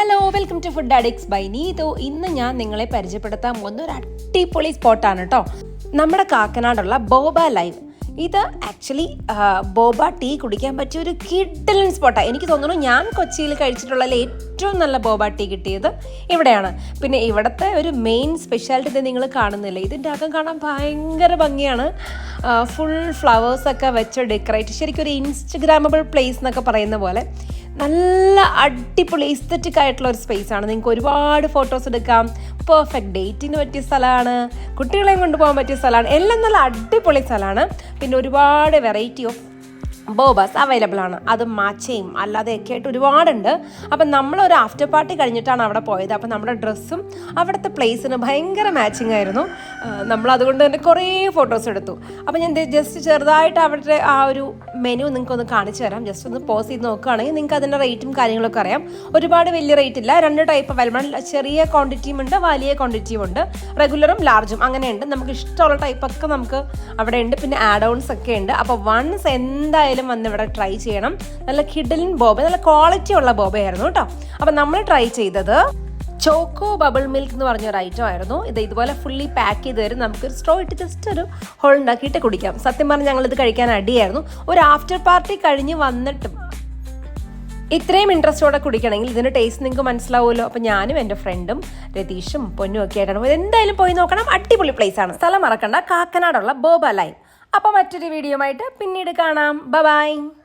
Hello, welcome to food addicts by Neethu. ഇന്ന് ഞാൻ നിങ്ങളെ പരിചയപ്പെടുത്താൻ പോകുന്ന ഒരു അടിപൊളി സ്പോട്ടാണ് കേട്ടോ. നമ്മുടെ കാക്കനാടുള്ള ബോബ ലൈവ്. ഇത് ആക്ച്വലി ബോബ ടീ കുടിക്കാൻ പറ്റിയ ഒരു കിഡിലൻ സ്പോട്ടാണ്. എനിക്ക് തോന്നുന്നു ഞാൻ കൊച്ചിയിൽ കഴിച്ചിട്ടുള്ളതിൽ ഏറ്റവും നല്ല ബോബ ടീ കിട്ടിയത് ഇവിടെയാണ്. പിന്നെ ഇവിടുത്തെ ഒരു മെയിൻ സ്പെഷ്യാലിറ്റി ഇത് നിങ്ങൾ കാണുന്നില്ല, ഇതിൻ്റെ അകം കാണാൻ ഭയങ്കര ഭംഗിയാണ്. ഫുൾ ഫ്ലവേഴ്സൊക്കെ വെച്ച് ഡെക്കറേറ്റ്, ശരിക്കും ഒരു ഇൻസ്റ്റഗ്രാമബിൾ പ്ലേസ് എന്നൊക്കെ പറയുന്ന പോലെ നല്ല അടിപൊളി എസ്തെറ്റിക് ആയിട്ടുള്ള ഒരു സ്പേസാണ്. നിങ്ങൾക്ക് ഒരുപാട് ഫോട്ടോസ് എടുക്കാം. പെർഫെക്റ്റ് ഡേറ്റിന് പറ്റിയ സ്ഥലമാണ്, കുട്ടികളെയും കൊണ്ടുപോകാൻ പറ്റിയ സ്ഥലമാണ്. എല്ലാം നല്ല അടിപൊളി സ്ഥലമാണ്. പിന്നെ ഒരുപാട് വെറൈറ്റി ഓഫ് ബോബാസ് അവൈലബിൾ ആണ്. അത് മാച്ചയും അല്ലാതെയൊക്കെ ആയിട്ട് ഒരുപാടുണ്ട്. അപ്പം നമ്മളൊരു ആഫ്റ്റർ പാർട്ടി കഴിഞ്ഞിട്ടാണ് അവിടെ പോയത്. അപ്പം നമ്മുടെ ഡ്രസ്സും അവിടുത്തെ പ്ലേസിന് ഭയങ്കര മാച്ചിങ് ആയിരുന്നു. നമ്മൾ അതുകൊണ്ട് തന്നെ കുറേ ഫോട്ടോസ് എടുത്തു. അപ്പം ഞാൻ ജസ്റ്റ് ചെറുതായിട്ട് അവരുടെ ആ ഒരു മെനു നിങ്ങൾക്കൊന്ന് കാണിച്ചു തരാം. ജസ്റ്റ് ഒന്ന് പോസ് ചെയ്ത് നോക്കുകയാണെങ്കിൽ നിങ്ങൾക്ക് അതിൻ്റെ റേറ്റും കാര്യങ്ങളൊക്കെ അറിയാം. ഒരുപാട് വലിയ റേറ്റ് ഇല്ല. 2 ടൈപ്പ് അവൈലബിൾ. ചെറിയ ക്വാണ്ടിറ്റിയും ഉണ്ട്, വലിയ ക്വാണ്ടിറ്റിയും ഉണ്ട്. റെഗുലറും ലാർജും അങ്ങനെയുണ്ട്. നമുക്ക് ഇഷ്ടമുള്ള ടൈപ്പൊക്കെ നമുക്ക് അവിടെ ഉണ്ട്. പിന്നെ ആഡ് ഓൺസ് ഒക്കെ ഉണ്ട്. അപ്പോൾ വൺസ് എന്തായാലും വന്ന് ഇവിടെ ട്രൈ ചെയ്യണം. നല്ല കിഡിലൻ ബോബ, നല്ല ക്വാളിറ്റി ഉള്ള ബോബയായിരുന്നു കേട്ടോ. അപ്പം നമ്മൾ ട്രൈ ചെയ്തത് ചോക്കോ ബബിൾ മിൽക്ക് എന്ന് പറഞ്ഞൊരു ഐറ്റം ആയിരുന്നു. ഇതുപോലെ ഫുള്ളി പാക്ക് ചെയ്ത് തരും. നമുക്കൊരു സ്ട്രോ ഇട്ട് ജസ്റ്റ് ഒരു ഹോൾ ഉണ്ടാക്കിയിട്ട് കുടിക്കാം. സത്യം പറഞ്ഞാൽ ഞങ്ങളിത് കഴിക്കാൻ അടിയായിരുന്നു. ഒരു ആഫ്റ്റർ പാർട്ടി കഴിഞ്ഞ് വന്നിട്ടും ഇത്രയും ഇൻട്രസ്റ്റോടെ കുടിക്കണമെങ്കിൽ ഇതിൻ്റെ ടേസ്റ്റ് നിങ്ങൾക്ക് മനസ്സിലാവുമല്ലോ. അപ്പോൾ ഞാനും എൻ്റെ ഫ്രണ്ടും രതീഷും പൊന്നും ഒക്കെ ആയിട്ടാണ്. എന്തായാലും പോയി നോക്കണം, അടിപൊളി പ്ലേസ് ആണ്. സ്ഥലം മറക്കണ്ട, കാക്കനാടുള്ള ബോബ ലൈവ്. അപ്പോൾ മറ്റൊരു വീഡിയോ ആയിട്ട് പിന്നീട് കാണാം. ബൈ.